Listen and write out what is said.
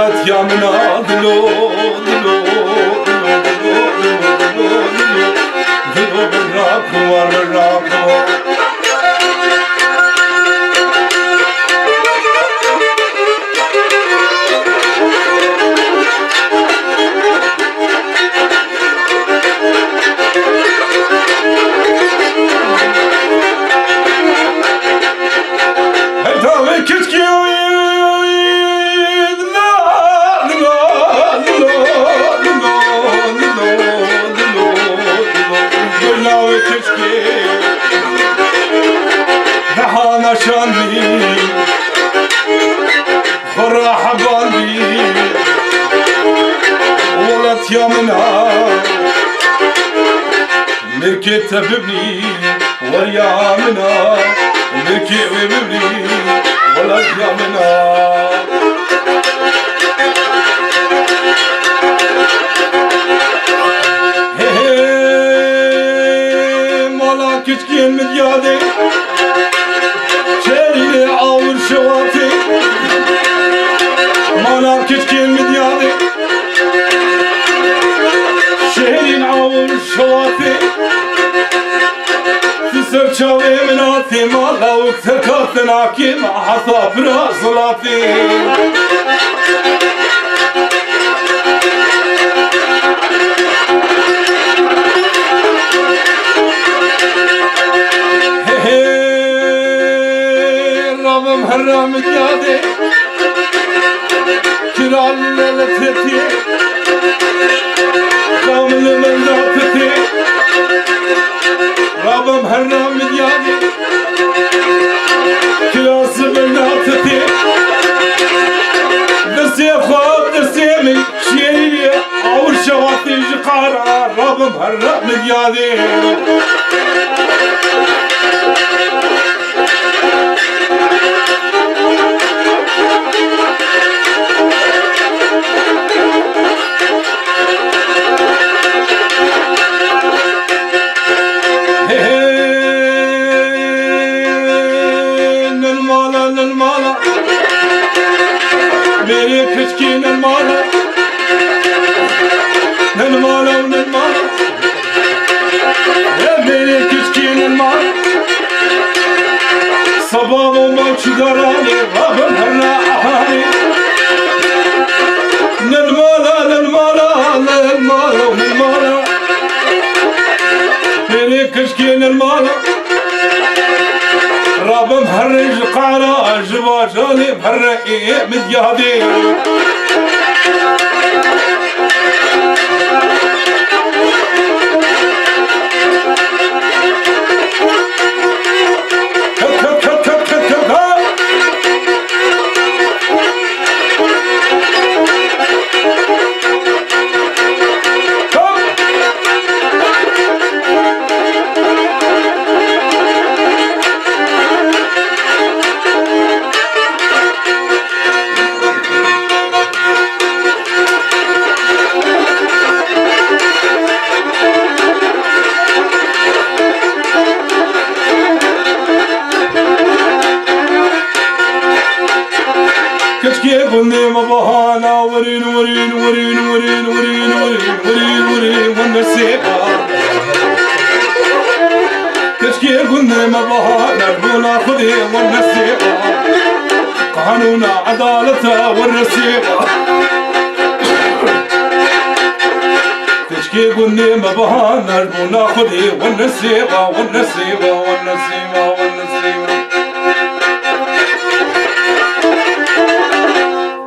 ولد يا منا دلو دلو دلو بالراكو والراكو دهانا شاندي فرح باندي ولد يا منا مركي تبني وريا منا مركي وبني ولد يا منا كشكين مديادي شيري عاور شواتي مانا كشكين مديادي شيري عاور شواتي تسر شاوي مناتي مالا وكتكاتنا كيما حصاف راسلاتي هرام جادي كرال للتتي كامل من ذاتتي رابم هرام جادي كلاس من ذاتتي درسي خواب درسي من شيري عور شواتي جقارا رابم هرام جادي मेरे खिचकी नलमाला नलमाला नलमाला मेरे खिचकी नलमाला सबाबो मौचुदारानी बाबा भरना आहानी नलमाला नलमाला नलमाला नलमाला मेरे खिचकी नलमाला رابم هرج قارا جواجاني بهرقي مديادي كشكي قلني ما بهانا ورين ورين ورين ورين ورين ورين ورين ورين والنسيبة كشكي قلني ما بهانا قولا خذي والنسيبة قانون عدالته والنسيبة كشكي قلني ما بهانا قولا خذي والنسيبة والنسيبة والنسيبة